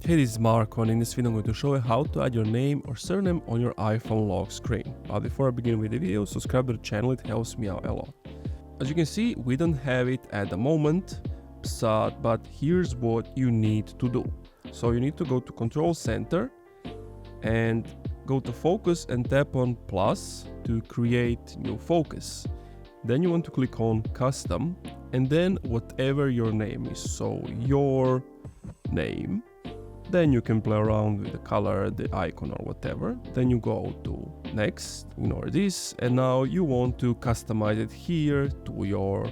Hey, this is Marco, and in this video I'm going to show you how to add your name or surname on your iPhone lock screen. But before I begin with the video, subscribe to the channel, it helps me out a lot. As you can see, we don't have it at the moment, but here's what you need to do. So you need to go to Control Center and go to Focus and tap on plus to create new focus. Then you want to click on Custom and then whatever your name is, so your name. Then you can play around with the color, the icon or whatever. Then you go to next, ignore this, and now you want to customize it here to your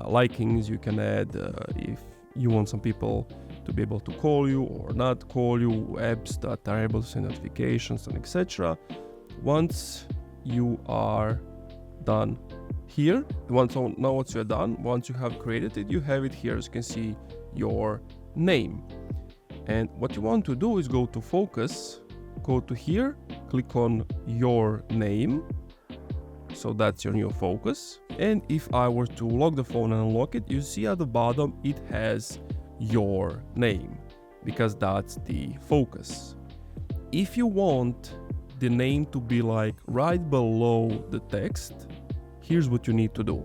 likings. You can add if you want some people to be able to call you or not call you, apps that are able to send notifications and etc. Once you are done here, once you're done, once you have created it, you have it here. As you can see, your name. And what you want to do is go to focus, go to here, click on your name. So that's your new focus. And if I were to lock the phone and unlock it, you see at the bottom it has your name because that's the focus. If you want the name to be like right below the text, here's what you need to do.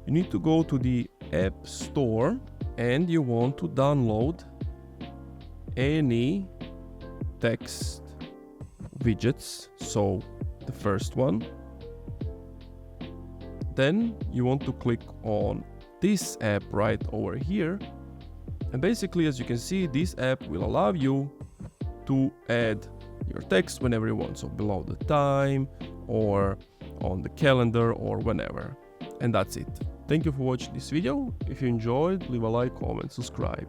You need to go to the App Store and you want to download any text widgets, so the first one. Then you want to click on this app right over here, and basically, as you can see, this app will allow you to add your text whenever you want, so below the time or on the calendar or whenever. And that's it. Thank you for watching this video. If you enjoyed, leave a like, comment, subscribe.